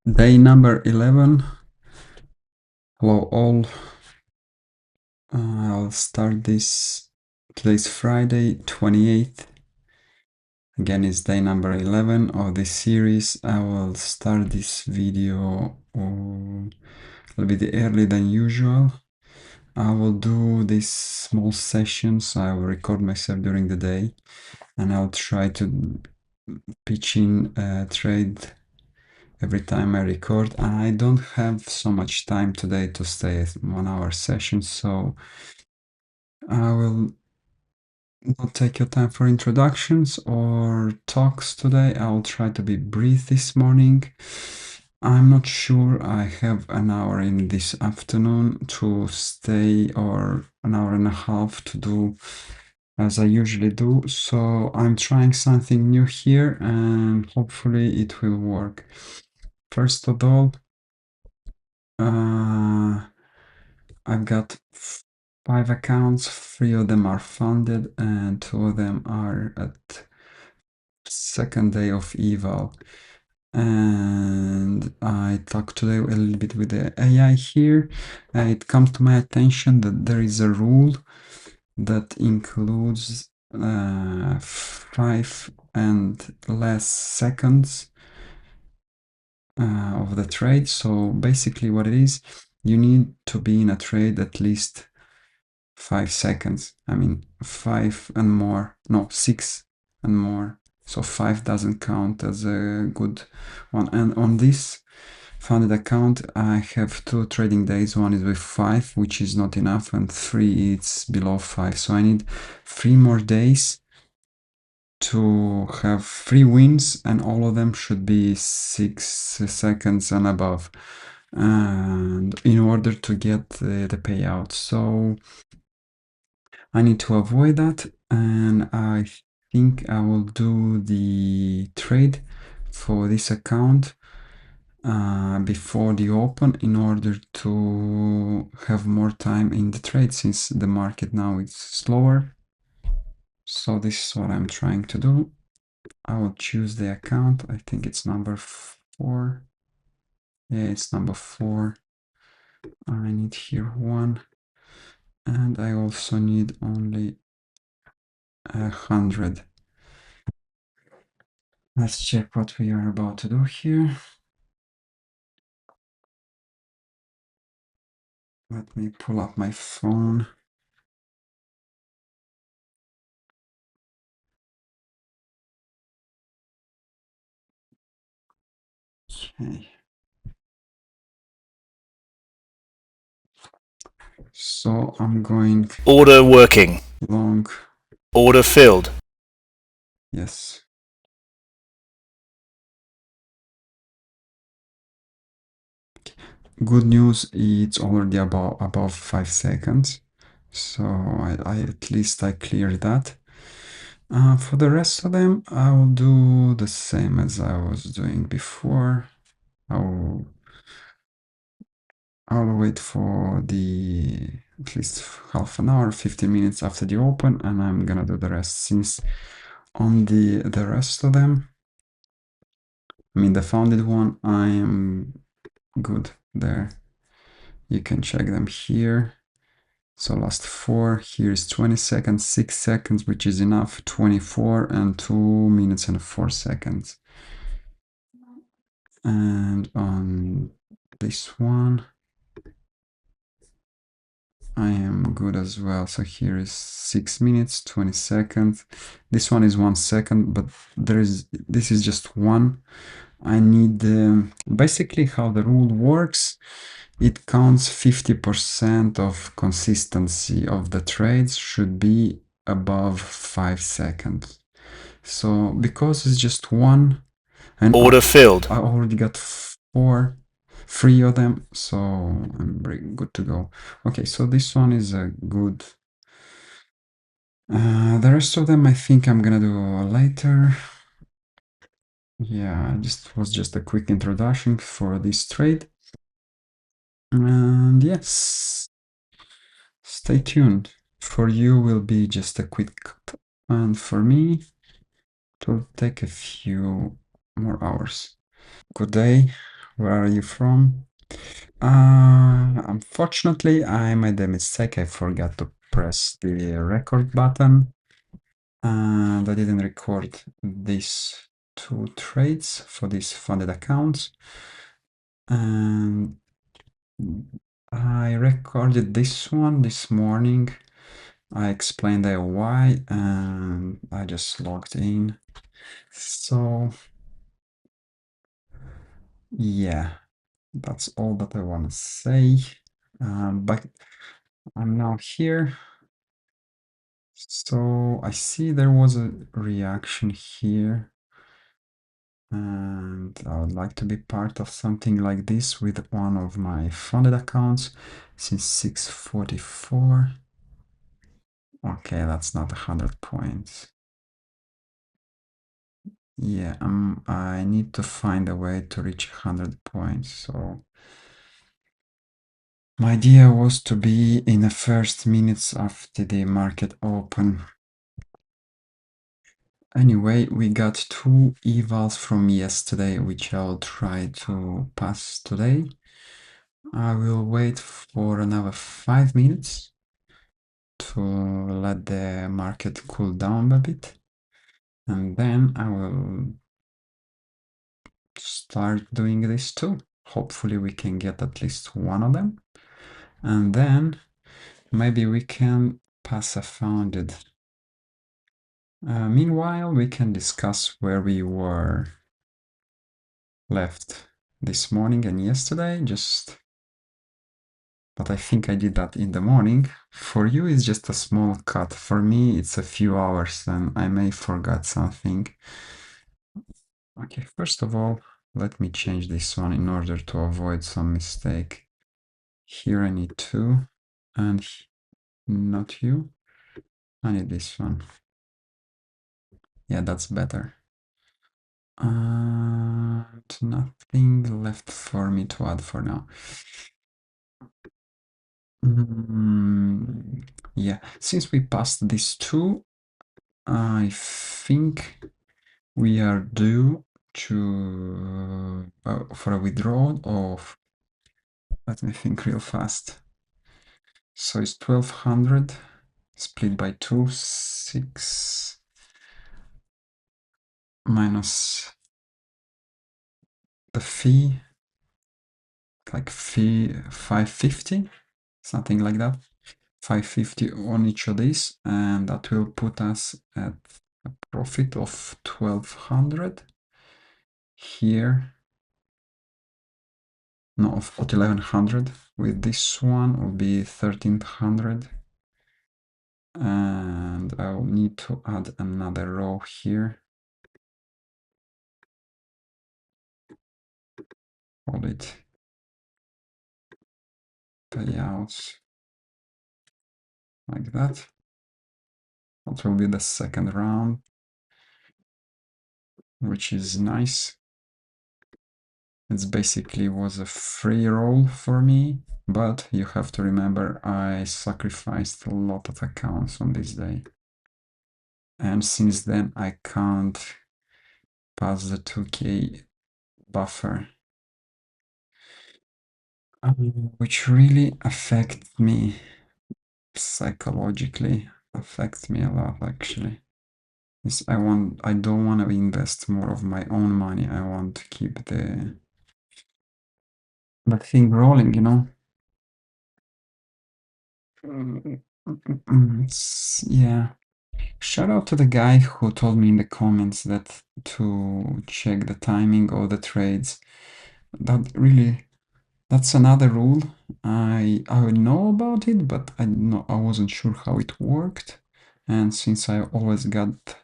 Day number 11. Hello all. I'll start this. Today's Friday, 28th. Again, it's day number 11 of this series. I will start this video a little bit early than usual. I will do these small sessions. I will record myself during the day and I'll try to pitch in a trade every time I record. I don't have so much time today to stay at 1 hour session, so I will not take your time for introductions or talks today. I will try to be brief this morning. I'm not sure I have an hour in this afternoon to stay or an hour and a half to do as I usually do. So I'm trying something new here and hopefully it will work. First of all, I've got 5 accounts, 3 of them are funded and 2 of them are at second day of eval. And I talked today a little bit with the AI here. It comes to my attention that there is a rule that includes 5 and less seconds of the trade. So basically what it is, you need to be in a trade at least 5 seconds. I mean 5 and more, no, 6 and more. So 5 doesn't count as a good one. And on this funded account, I have 2 trading days. One is with 5, which is not enough, and 3 it's below 5. So I need 3 more days to have 3 wins, and all of them should be 6 seconds and above, and in order to get the payout. So I need to avoid that, and I think I will do the trade for this account before the open in order to have more time in the trade, since the market now is slower. So this is what I'm trying to do. I will choose the account. I think it's number 4. Yeah, it's number 4. I need here 1, and I also need only 100. Let's check what we are about to do here. Let me pull up my phone. Okay. So I'm going Order working. long. Order filled. Yes. Good news, it's already above 5 seconds. So at least I cleared that. For the rest of them, I will do the same as I was doing before. I'll wait for the at least half an hour, 15 minutes after the open, and I'm gonna do the rest. Since on the rest of them, I mean the founded one, I am good there. You can check them here. So last 4, here is 20 seconds, 6 seconds, which is enough, 24, and 2 minutes and 4 seconds. And on this one, I am good as well. So here is 6 minutes, 20 seconds. This one is 1 second, but this is just 1. I need, basically how the rule works, it counts 50% of consistency of the trades should be above 5 seconds. So because it's just 1, and Order filled. I already got 3 of them, so I'm very good to go. Okay, so this one is a good. The rest of them I think I'm gonna do later. Yeah, was just a quick introduction for this trade. And yes, stay tuned. For you will be just a quick cut, and for me it will take a few more hours. Good day. Where are you from? Unfortunately, I made a mistake. I forgot to press the record button, and I didn't record these two trades for these funded accounts. And I recorded this one this morning. I explained why, and I just logged in. So, yeah, that's all that I want to say. But I'm now here. So I see there was a reaction here, and I would like to be part of something like this with one of my funded accounts since 644. Okay, that's not 100 points. Yeah, I need to find a way to reach 100 points. So my idea was to be in the first minutes after the market open. Anyway, we got two evals from yesterday, which I'll try to pass today. I will wait for another 5 minutes to let the market cool down a bit. And then I will start doing this too. Hopefully we can get at least one of them. And then maybe we can pass a founded. Meanwhile, we can discuss where we were left this morning and yesterday. But I think I did that in the morning. For you, it's just a small cut. For me, it's a few hours and I may forgot something. Okay, first of all, let me change this one in order to avoid some mistake. Here I need two, and not you. I need this one. Yeah, that's better. And nothing left for me to add for now. Yeah, since we passed these two, I think we are due to for a withdrawal of, let me think real fast. So it's 1200 split by 2, 6 minus the fee, like fee 550, something like that. 550 on each of these, and that will put us at a profit of 1200 here. No, of 1100. With this one will be 1300. And I'll need to add another row here. Call it payouts, like that. That will be the second round, which is nice. It basically was a free roll for me, but you have to remember I sacrificed a lot of accounts on this day. And since then I can't pass the 2k buffer, which really affects me psychologically, affects me a lot actually. I don't want to invest more of my own money. I want to keep the thing rolling, you know. Yeah. Shout out to the guy who told me in the comments that to check the timing of the trades. That's another rule. I would know about it, but I wasn't sure how it worked. And since I always got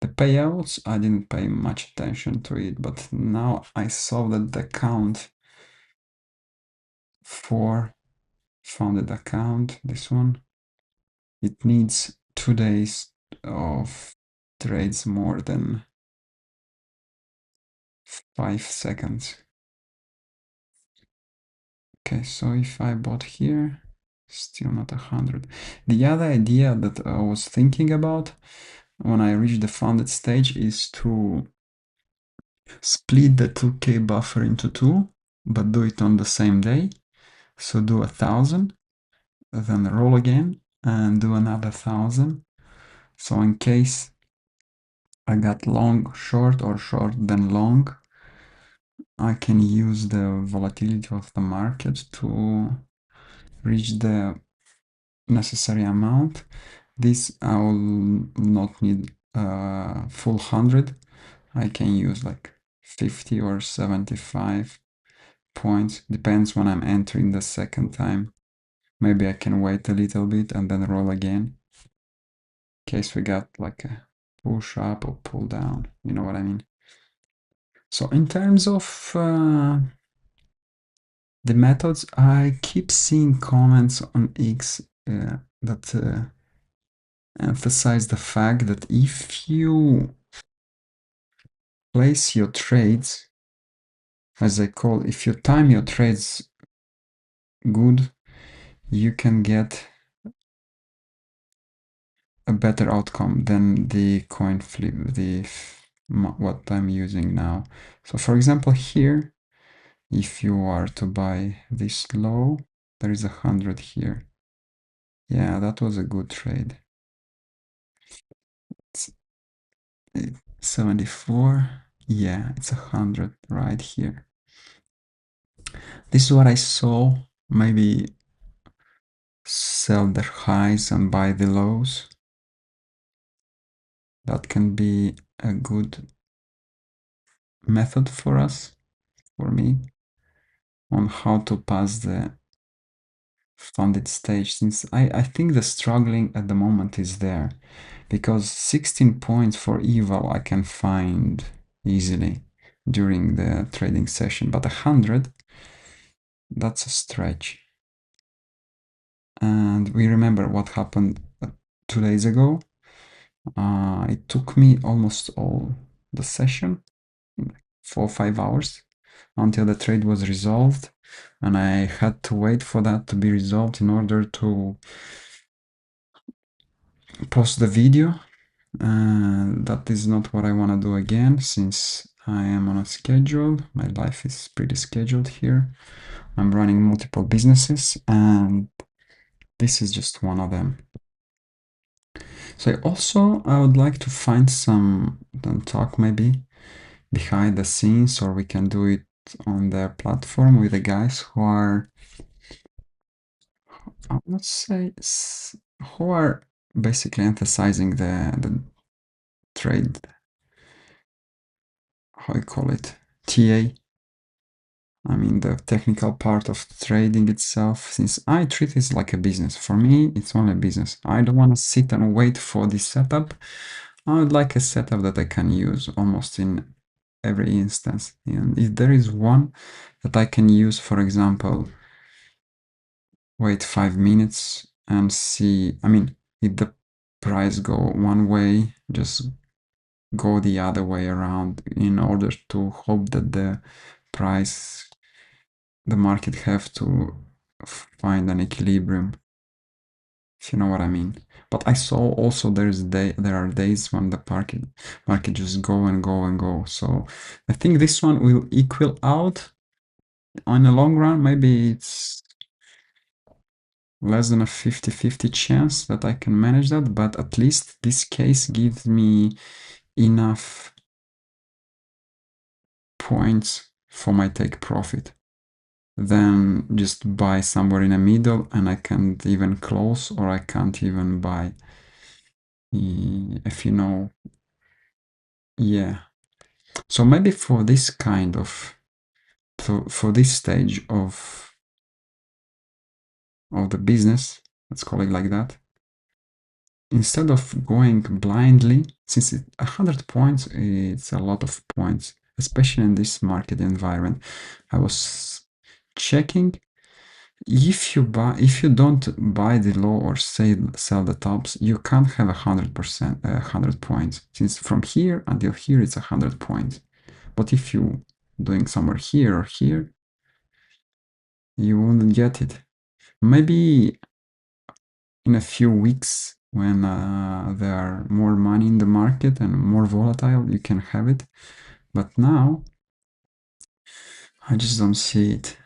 the payouts, I didn't pay much attention to it. But now I saw that the account for founded account, this one, it needs 2 days of trades more than 5 seconds. Okay, so if I bought here, still not 100. The other idea that I was thinking about when I reach the funded stage is to split the 2k buffer into two but do it on the same day. So do 1,000, then roll again and do another 1,000. So in case I got long short or short then long, I can use the volatility of the market to reach the necessary amount. This I will not need a full 100. I can use like 50 or 75 points. Depends when I'm entering the second time. Maybe I can wait a little bit and then roll again. In case we got like a push up or pull down. You know what I mean? So in terms of the methods, I keep seeing comments on X that emphasize the fact that if you place your trades, as I call, if you time your trades good, you can get a better outcome than the coin flip, what I'm using now. So for example, here, if you are to buy this low, there is 100 here. Yeah, that was a good trade. It's 74. Yeah, it's 100 right here. This is what I saw. Maybe sell the highs and buy the lows. That can be a good method for us, for me, on how to pass the funded stage, since I think the struggling at the moment is there, because 16 points for eval I can find easily during the trading session, but 100, that's a stretch. And we remember what happened 2 days ago. It took me almost all the session, 4 or 5 hours, until the trade was resolved, and I had to wait for that to be resolved in order to post the video. That is not what I want to do again, since I am on a schedule. My life is pretty scheduled here. I'm running multiple businesses, and this is just one of them. So I would like to find some talk maybe behind the scenes, or we can do it on their platform with the guys who are, let's say, who are basically emphasizing the trade, how you call it, TA. I mean, the technical part of trading itself, since I treat it like a business. For me, it's only a business. I don't want to sit and wait for this setup. I would like a setup that I can use almost in every instance. And if there is one that I can use, for example, wait 5 minutes and see, I mean, if the price go one way, just go the other way around in order to hope that the market have to find an equilibrium, if you know what I mean. But I saw also there are days when the market just go and go and go. So I think this one will equal out on the long run. Maybe it's less than a 50-50 chance that I can manage that, but at least this case gives me enough points for my take profit. Then just buy somewhere in the middle, and I can't even close, or I can't even buy, if you know. Yeah. So maybe for this kind of, for this stage of the business, let's call it like that, instead of going blindly, since 100 points, it's a lot of points, especially in this market environment. I was checking, if you don't buy the low or sell the tops, you can't have 100%, 100 points, since from here until here it's 100 points. But if you doing somewhere here or here, you wouldn't get it. Maybe in a few weeks, when there are more money in the market and more volatile, you can have it. But now I just don't see it.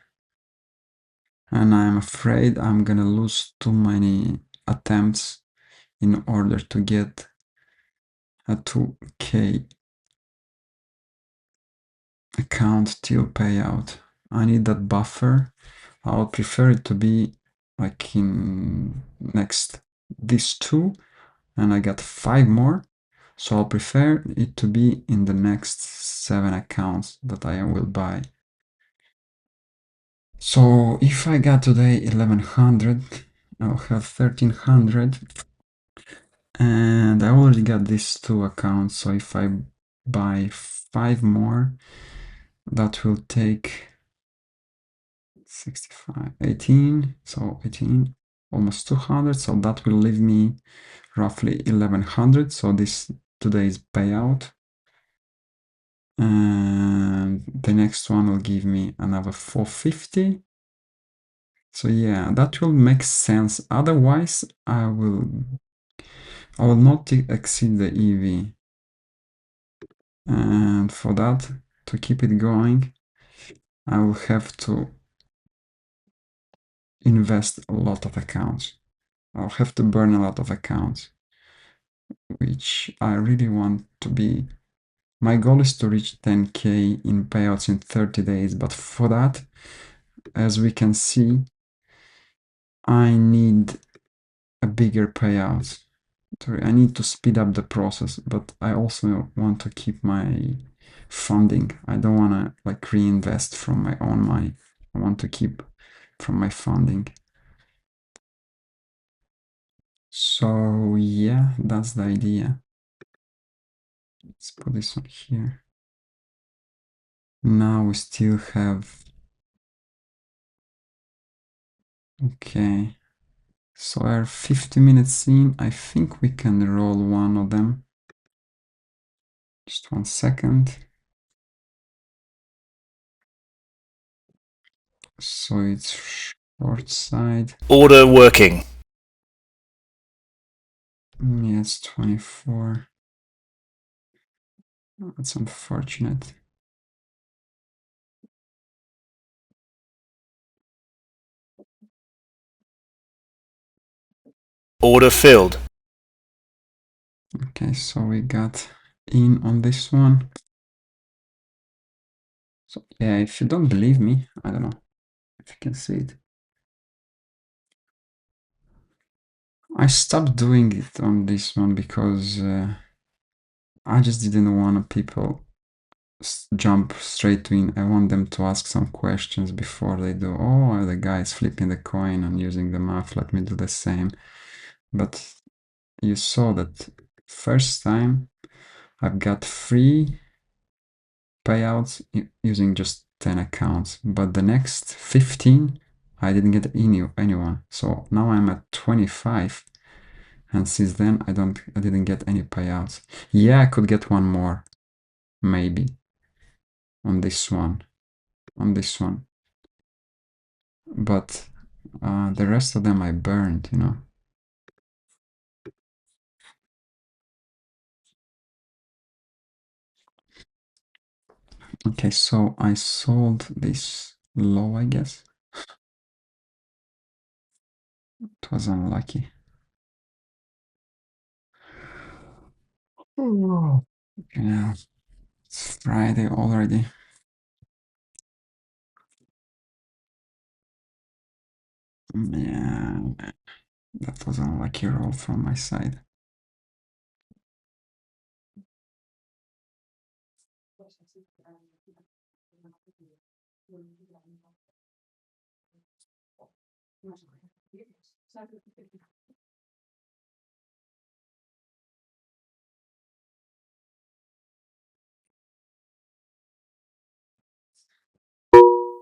And I'm afraid I'm gonna lose too many attempts in order to get a 2K account till payout. I need that buffer. I would prefer it to be like in next these two, and I got 5 more. So I'll prefer it to be in the next 7 accounts that I will buy. So if I got today 1100, I'll have 1300, and I already got these 2 accounts. So if I buy 5 more, that will take 65, 18, so 18, almost 200. So that will leave me roughly 1100. So this today's payout. And the next one will give me another 450. So yeah, that will make sense. Otherwise, I will not exceed the EV. And for that, to keep it going, I will have to invest a lot of accounts. I'll have to burn a lot of accounts, which I really want to be. My goal is to reach 10K in payouts in 30 days, but for that, as we can see, I need a bigger payout. I need to speed up the process, but I also want to keep my funding. I don't want to like reinvest from my own money. I want to keep from my funding. So yeah, that's the idea. Let's put this one here. Now we still have, okay, so we're 50 minutes in. I think we can roll one of them. Just 1 second. So it's short side. Order working. Yeah, it's 24. That's unfortunate. Order filled. Okay, so we got in on this one. So yeah, if you don't believe me, I don't know if you can see it. I stopped doing it on this one because I just didn't want people jump straight to in. I want them to ask some questions before they do. Oh, the guy is flipping the coin and using the math. Let me do the same. But you saw that first time I've got 3 payouts using just 10 accounts, but the next 15 I didn't get anyone. So now I'm at 25, and since then I didn't get any payouts. Yeah, I could get one more, maybe, on this one, but the rest of them I burned, you know. Okay, so I sold this low, I guess. It was unlucky. Oh. Okay, now it's Friday already. Yeah, that was an unlucky roll from my side.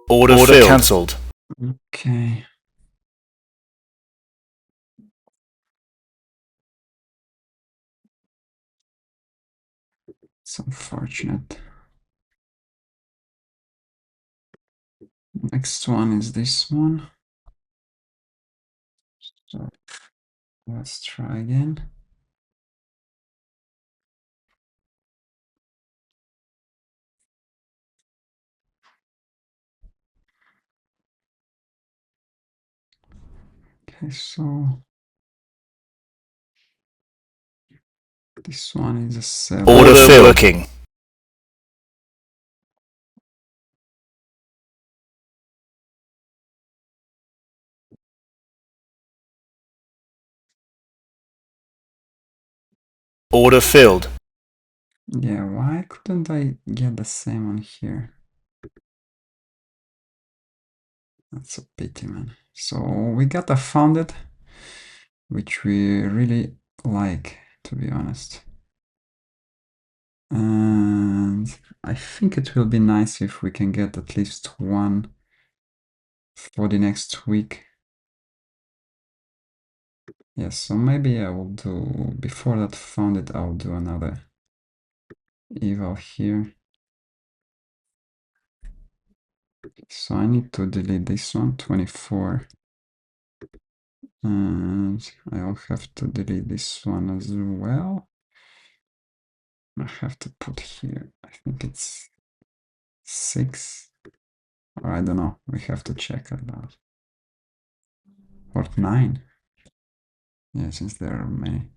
Order filled. Cancelled. Okay. It's unfortunate. Next one is this one. So let's try again. Okay, so this one is a 7. Order filled. Order filled. Yeah, why couldn't I get the same on here? That's a pity, man. So we got a founded, which we really like, to be honest. And I think it will be nice if we can get at least one for the next week. Yes, so maybe I will do, before that founded, I'll do another eval here. So I need to delete this one, 24. And I'll have to delete this one as well. I have to put here, I think it's 6. Or I don't know, we have to check it out. Or 9. Yeah, since there are many.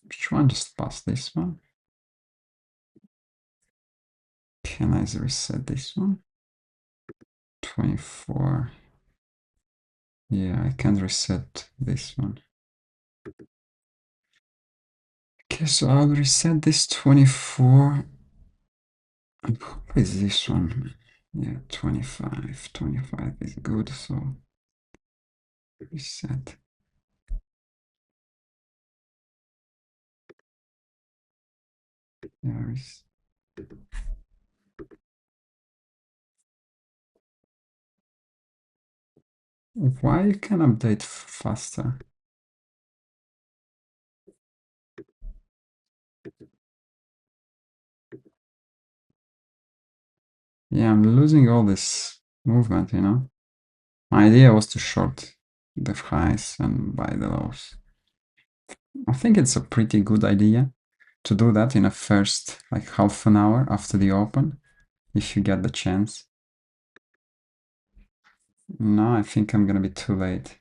Which one just passed this one? Can I reset this one? 24. Yeah, I can't reset this one. Okay, so I'll reset this 24. And what is this one? Yeah, 25. 25 is good, so reset. There is. Why you can update faster? Yeah, I'm losing all this movement, you know? My idea was to short the highs and buy the lows. I think it's a pretty good idea to do that in a first, like, half an hour after the open, if you get the chance. No, I think I'm gonna be too late.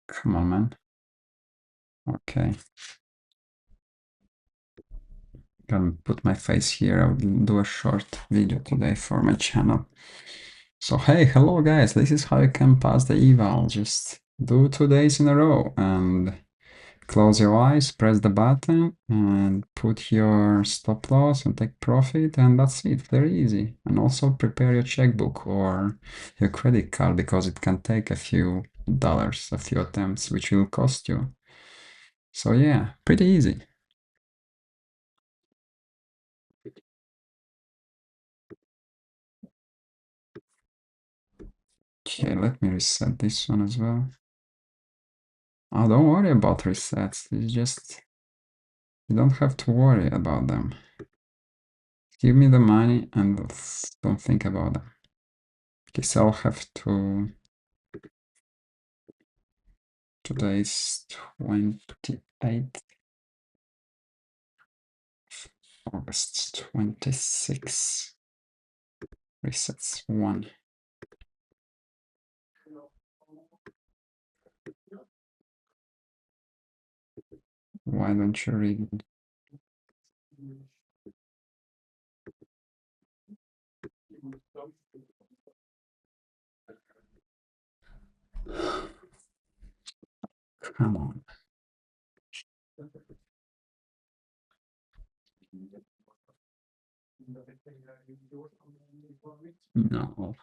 Come on, man. Okay. Gonna put my face here. I will do a short video today for my channel. So hey, hello guys, this is how you can pass the eval. Just do 2 days in a row and close your eyes, press the button and put your stop loss and take profit, and that's it. Very easy. And also prepare your checkbook or your credit card, because it can take a few dollars, a few attempts, which will cost you. So yeah, pretty easy. Okay, let me reset this one as well. Oh, don't worry about resets. It's just, you don't have to worry about them. Give me the money and don't think about them. Okay, so I'll have to... Today's 28th. August 26. Resets 1. Why don't you read? Come on. No.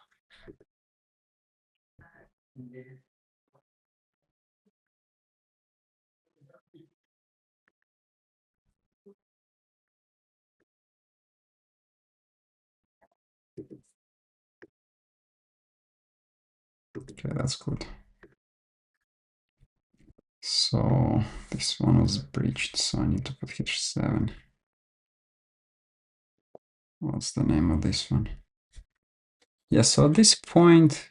Okay, that's good. So this one was breached, so I need to put here 7. What's the name of this one? Yeah, so at this point,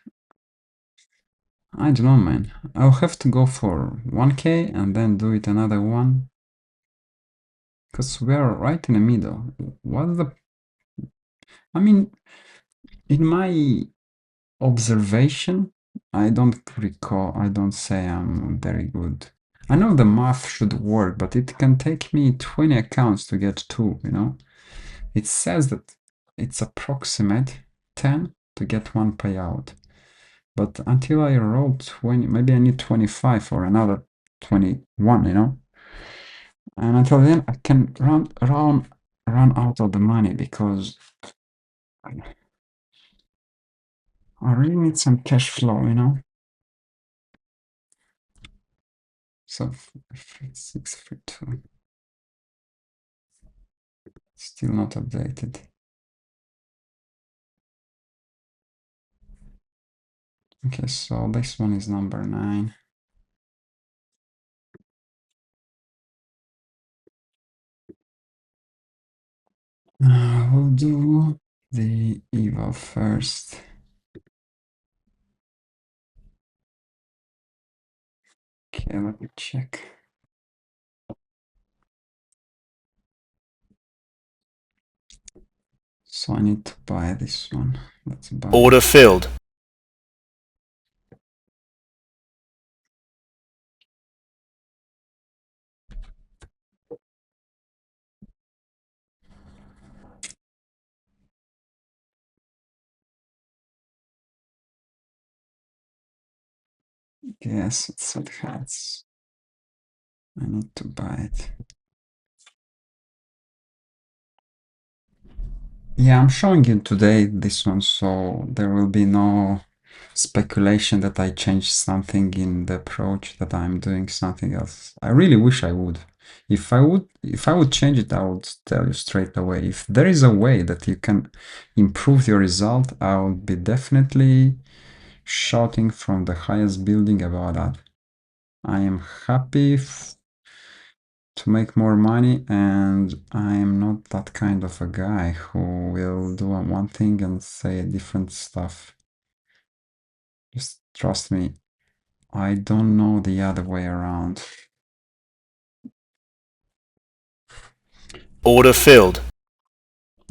I don't know, man. I'll have to go for 1K and then do it another one. Because we're right in the middle. What's the... I mean, in my observation, I don't recall, I don't say I'm very good. I know the math should work, but it can take me 20 accounts to get 2, you know? It says that it's approximate 10 to get 1 payout. But until I roll 20, maybe I need 25 or another 21, you know? And until then, I can run out of the money because I really need some cash flow, you know? So 632, still not updated. Okay, so this one is number 9. We'll do the eval first. Okay, let me check. So I need to buy this one. Let's buy Order it. filled. Yes, it's at heads. I need to buy it. Yeah, I'm showing you today this one, so there will be no speculation that I changed something in the approach, that I'm doing something else. I really wish I would. If I would change it, I would tell you straight away. If there is a way that you can improve your result, I would be definitely shouting from the highest building about that. I am happy to make more money, and I am not that kind of a guy who will do one thing and say different stuff. Just trust me, I don't know the other way around. Order filled.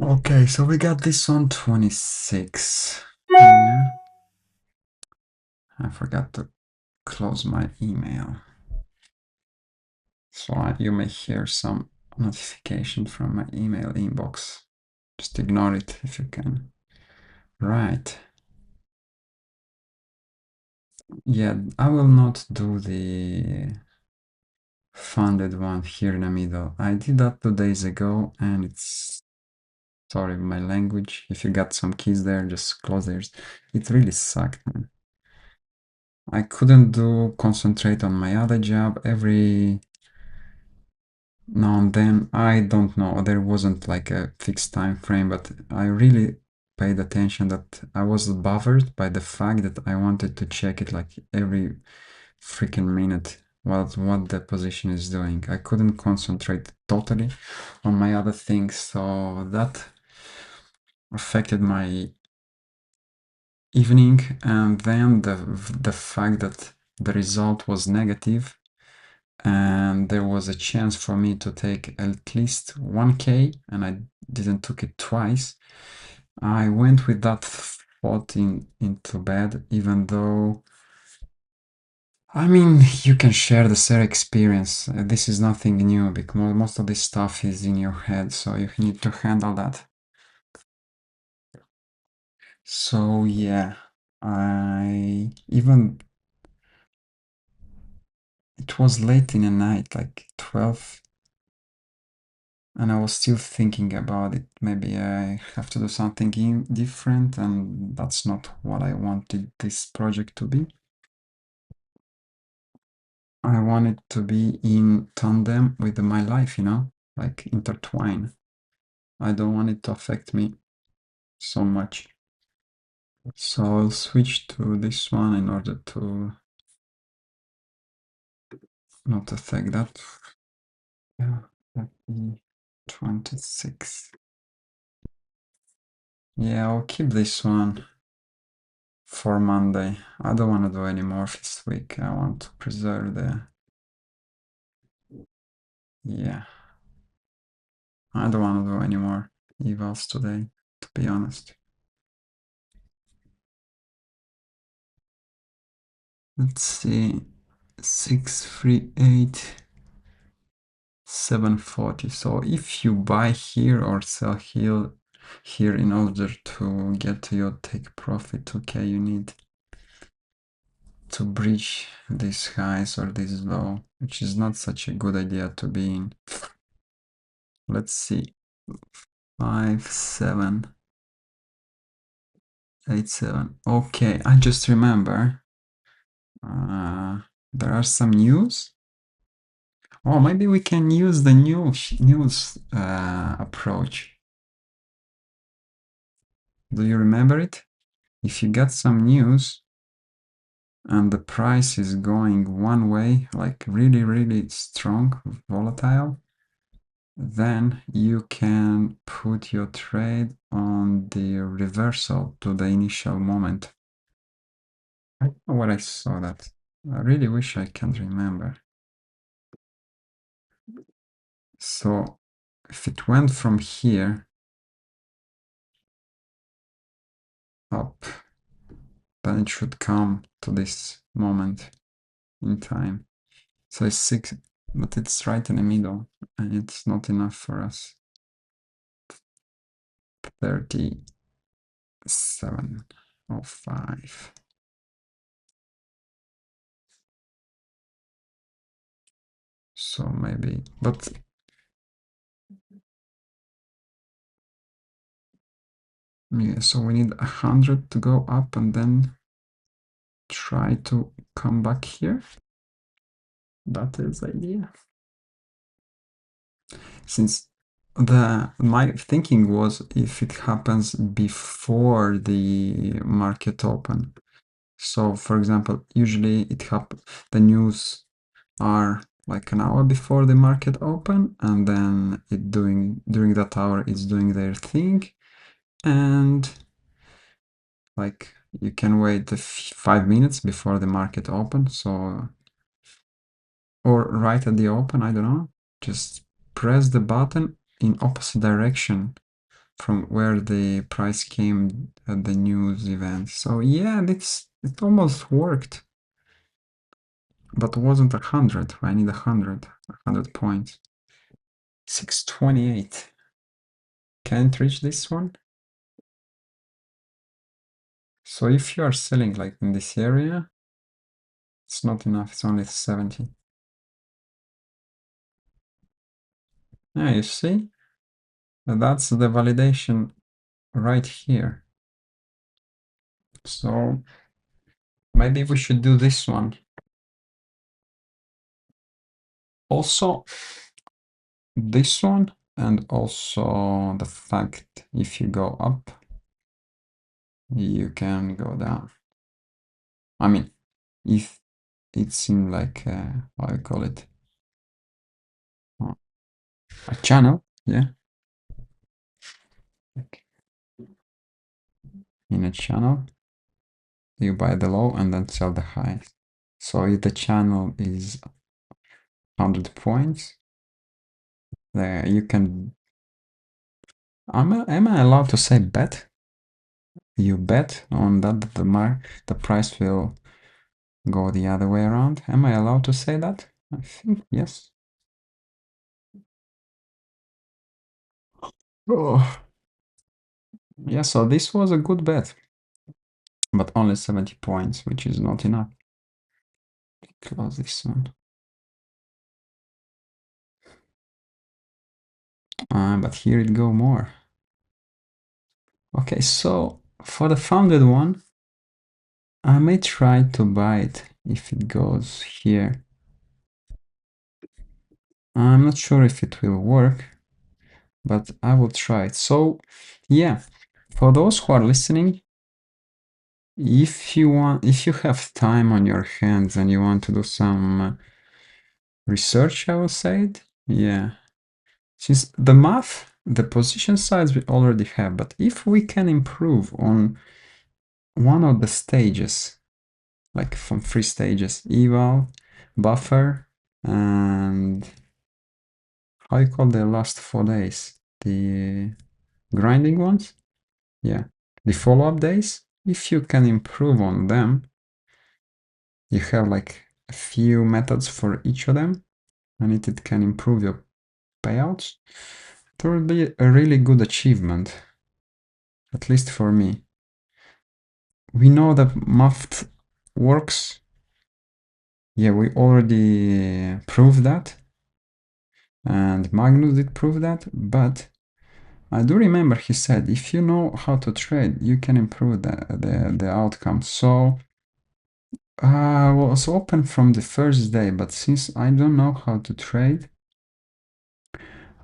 Okay, so we got this on 26. Yeah. I forgot to close my email. So you may hear some notification from my email inbox. Just ignore it if you can. Right. Yeah, I will not do the funded one here in the middle. I did that 2 days ago, and it's, sorry my language, if you got some keys there, just close theirs. It really sucked, man. I couldn't concentrate on my other job. Every now and then, I don't know, there wasn't like a fixed time frame, but I really paid attention that I was bothered by the fact that I wanted to check it like every freaking minute what the position is doing. I couldn't concentrate totally on my other things, so that affected my evening. And then the fact that the result was negative and there was a chance for me to take at least 1k, and I didn't took it twice. I went with that thought into bed, even though, I mean, you can share the same experience. This is nothing new because most of this stuff is in your head, so you need to handle that. So yeah, it was late in the night, like 12, and I was still thinking about it. Maybe I have to do something different, and that's not what I wanted this project to be. I want it to be in tandem with my life, you know, like intertwine. I don't want it to affect me so much. So I'll switch to this one in order to not affect that. Yeah, let me 26. Yeah, I'll keep this one for Monday. I don't want to do any more this week. I want to preserve the... Yeah. I don't want to do any more evals today, to be honest. Let's see, 638, 740. So if you buy here or sell here in order to get to your take profit, okay, you need to breach these highs or this low, which is not such a good idea to be in. Let's see, 5, 7, 8, 7. Okay, I just remember there are some news. Oh, maybe we can use the news approach. Do you remember it? If you get some news and the price is going one way, like really, really strong, volatile, then you can put your trade on the reversal to the initial moment. I don't know what I saw that. I really wish I can remember. So if it went from here up, then it should come to this moment in time. So it's 6, but it's right in the middle, and it's not enough for us. 37.05. So maybe, but yeah, so we need 100 to go up and then try to come back here. That is the idea. Since my thinking was if it happens before the market open. So for example, usually the news are like an hour before the market open, and then during that hour it's doing their thing, and like you can wait 5 minutes before the market open, so or right at the open, I don't know, just press the button in opposite direction from where the price came at the news event. So yeah, it almost worked, but it wasn't 100. I need 100 points. 628. Can't reach this one. So if you are selling like in this area, it's not enough. It's only 70. Yeah, you see? That's the validation right here. So maybe we should do this one. Also, this one, and also the fact if you go up, you can go down. I mean, if it's in like, how I call it, a channel, yeah. Like in a channel, you buy the low and then sell the high. So if the channel is 100 points, there you can. Am I allowed to say bet? You bet on that the price will go the other way around. Am I allowed to say that? I think yes. Oh. Yeah, so this was a good bet, but only 70 points, which is not enough. Close this one. But here it go more. Okay, so for the founded one, I may try to buy it if it goes here. I'm not sure if it will work, but I will try it. So yeah, for those who are listening, if you have time on your hands and you want to do some research, I will say it. Yeah, since the math, the position size we already have, but if we can improve on one of the stages, like from 3 stages, eval, buffer, and how you call the last 4 days? the grinding ones. Yeah, the follow-up days. If you can improve on them, you have like a few methods for each of them, and it can improve your payouts. It will be a really good achievement, at least for me. We know that math works. Yeah, we already proved that, and Magnus did prove that, but I do remember he said if you know how to trade, you can improve the outcome. So I was open from the first day, but since I don't know how to trade,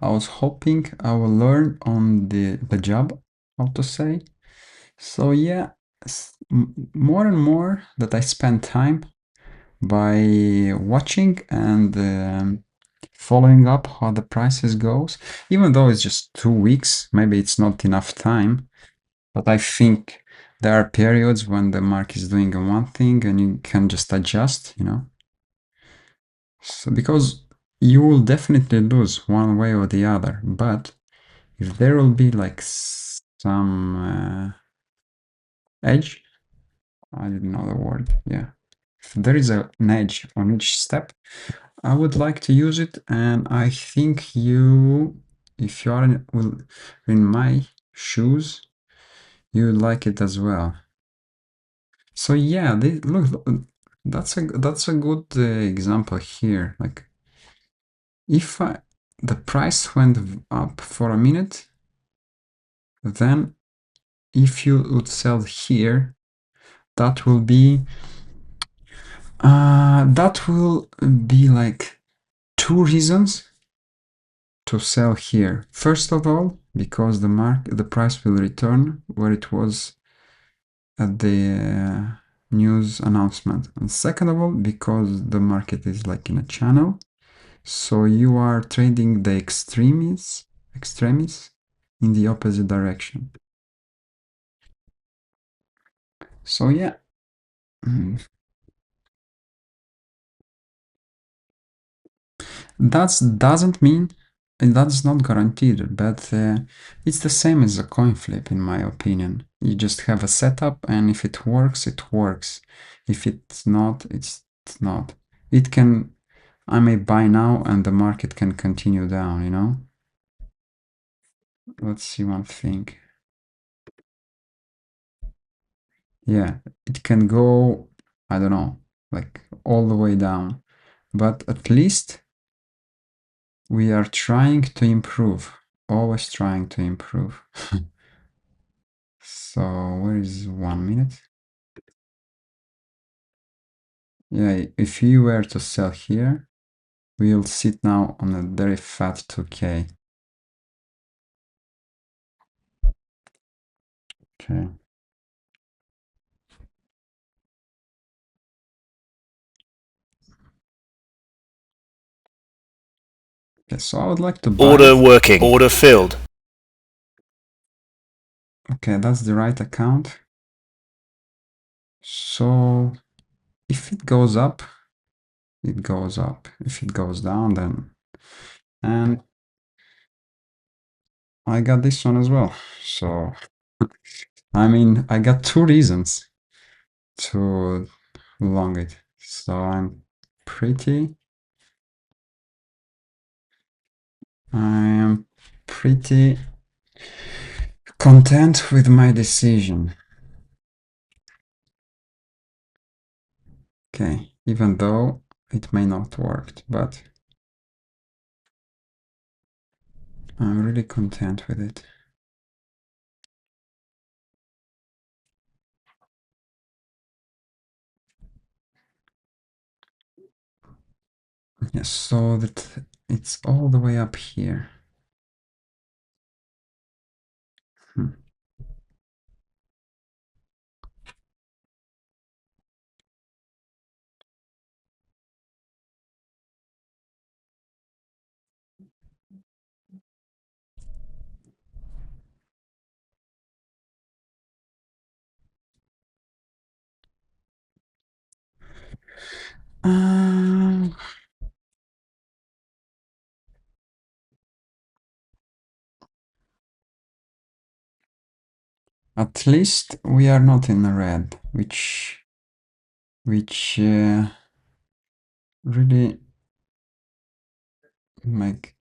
I was hoping I will learn on the job, how to say. So yeah, more and more that I spend time by watching and following up how the prices goes, even though it's just 2 weeks, maybe it's not enough time, but I think there are periods when the market is doing one thing and you can just adjust, you know. So because you will definitely lose one way or the other, but if there will be like some edge, I didn't know the word, yeah. If there is an edge on each step, I would like to use it, and I think you, if you are in my shoes, you would like it as well. So yeah, look, that's a good example here. Like, if the price went up for a minute, then if you would sell here, that will be like 2 reasons to sell here. First of all, because the price will return where it was at the news announcement. And second of all, because the market is like in a channel, so you are trading the extremis in the opposite direction. So yeah. That doesn't mean, and that's not guaranteed, but it's the same as a coin flip, in my opinion. You just have a setup, and if it works, it works. If it's not, it's not. It can, I may buy now, and the market can continue down, you know? Let's see one thing. Yeah, it can go, I don't know, like all the way down. But at least we are trying to improve, always trying to improve. So where is 1 minute? Yeah, if you were to sell here, we'll sit now on a very fat 2K. Okay. Okay, so I would like to buy. Order working. Order filled. Okay, that's the right account. So if it goes up, it goes up. If it goes down, then. And I got this one as well. So, I mean, I got 2 reasons to long it. So I'm pretty. I am pretty content with my decision. Okay, even though it may not work, but I'm really content with it. Yes, so that it's all the way up here. Hmm. Um, At least we are not in the red, which really make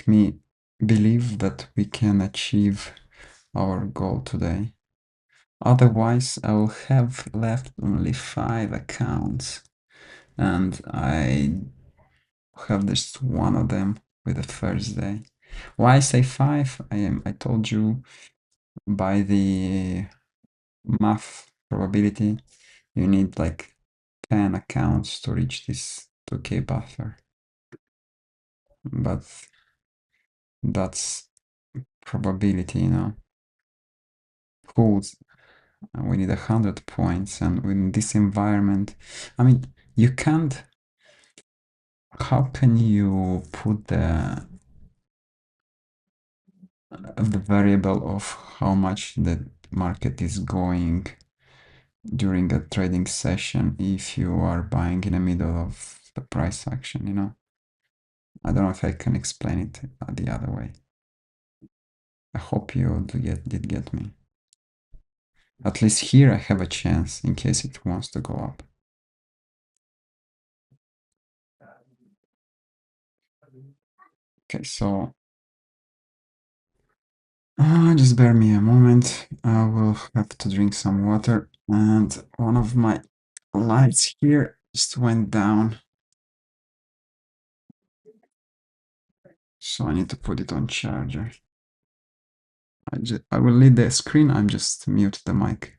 me believe that we can achieve our goal today. Otherwise, I will have left only 5 accounts, and I have just one of them with the first day. Why I say 5? I told you by the math probability, you need like 10 accounts to reach this 2k buffer. But that's probability, you know. Fools, we need 100 points, and in this environment, I mean, you can't. How can you put the variable of how much the market is going during a trading session if you are buying in the middle of the price action, you know? I don't know if I can explain it the other way. I hope you did get me. At least here I have a chance in case it wants to go up. Okay, so just bear me a moment. I will have to drink some water, and one of my lights here just went down. So I need to put it on charger. I will leave the screen, I'm just mute the mic.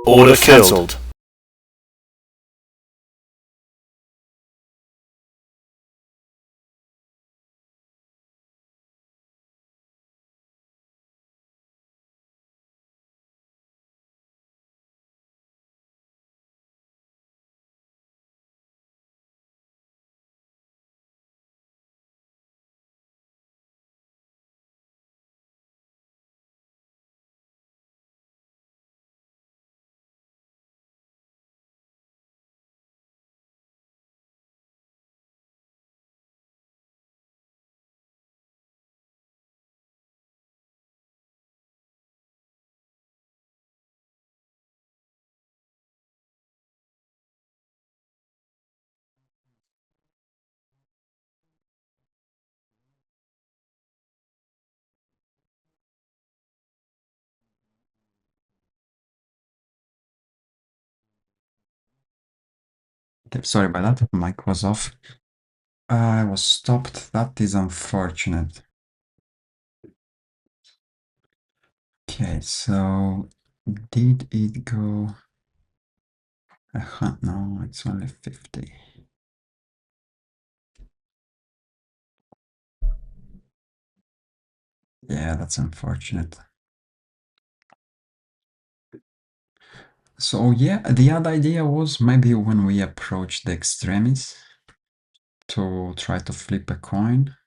Order cancelled. Sorry about that, mic was off. I was stopped. That is unfortunate. Okay, so did it go? No, it's only 50. Yeah, that's unfortunate. So yeah, the other idea was maybe when we approach the extremes to try to flip a coin,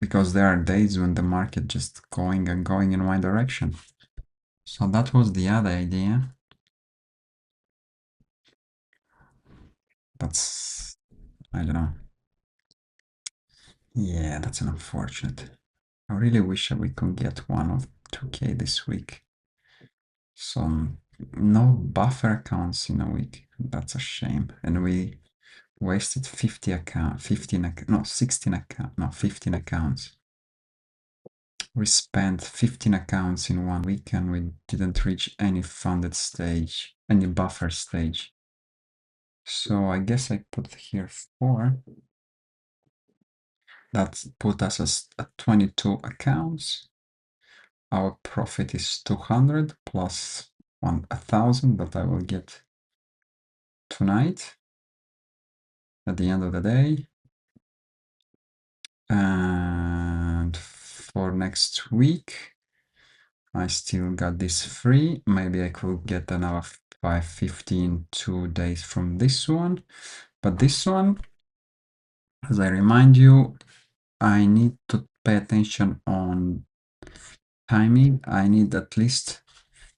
because there are days when the market just going and going in one direction. So that was the other idea. That's, I don't know. Yeah, that's an unfortunate. I really wish we could get one of 2K this week. So no buffer accounts in a week. That's a shame. And we wasted 50 account, 15, no, 16 account, no, 15 accounts. We spent 15 accounts in 1 week and we didn't reach any funded stage, any buffer stage. So I guess I put here 4. That put us at 22 accounts. Our profit is 200 plus 1,000 that I will get tonight at the end of the day. And for next week, I still got this free. Maybe I could get another 515 2 days from this one. But this one, as I remind you, I need to pay attention on timing. I need at least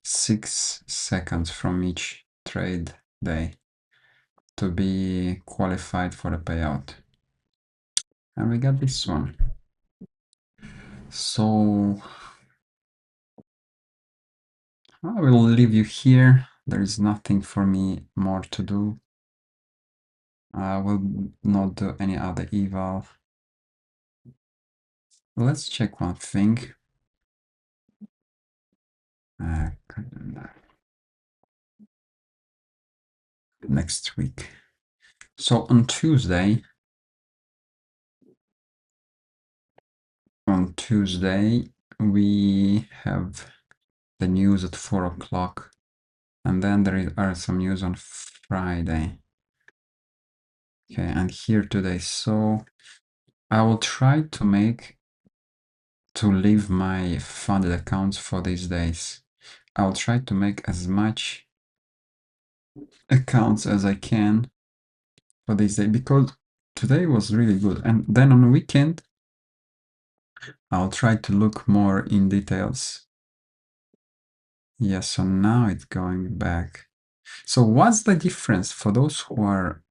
6 seconds from each trade day to be qualified for the payout. And we got this one. So I will leave you here. There is nothing for me more to do. I will not do any other eval. Let's check one thing. Next week. So on Tuesday, we have the news at 4 o'clock, and then are some news on Friday. Okay, and here today. So I will try to leave my funded accounts for these days. I'll try to make as much accounts as I can for this day because today was really good. And then on the weekend, I'll try to look more in details. Yes, so now it's going back. So what's the difference for those who are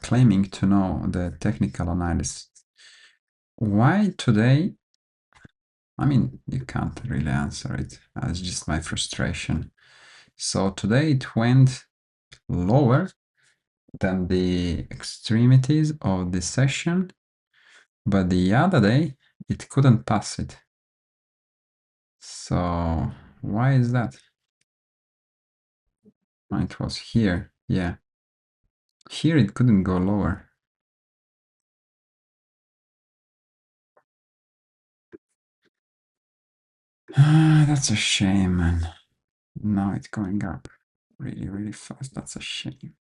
claiming to know the technical analysis? Why today? I mean, you can't really answer it. It's just my frustration. So today it went lower than the extremities of the session, but the other day it couldn't pass it. So why is that? It was here, yeah. Here it couldn't go lower. That's a shame, man. Now it's going up really, really fast. That's a shame.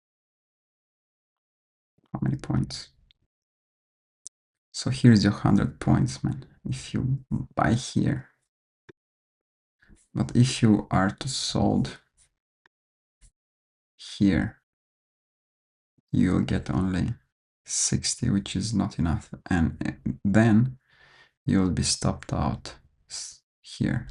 How many points? So here's your 100 points, man, if you buy here. But if you are to sold here, you'll get only 60, which is not enough. And then you'll be stopped out here.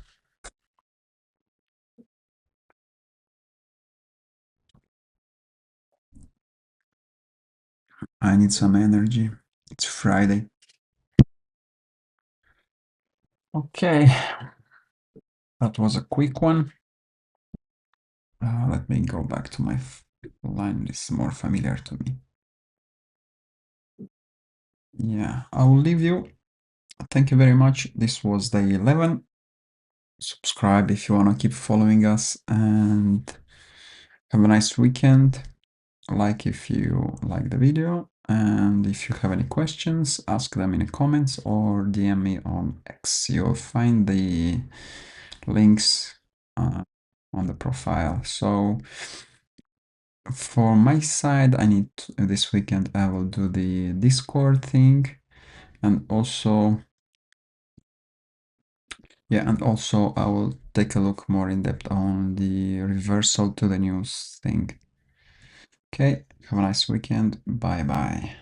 I need some energy. It's Friday. Okay, that was a quick one. Let me go back to my line. It's more familiar to me. Yeah, I will leave you. Thank you very much. This was day 11. Subscribe if you want to keep following us, and have a nice weekend. Like if you like the video, and if you have any questions, ask them in the comments or DM me on X. You'll find the links on the profile. So for my side, this weekend I will do the Discord thing, and also I will take a look more in depth on the reversal to the news thing. Okay, have a nice weekend. Bye bye.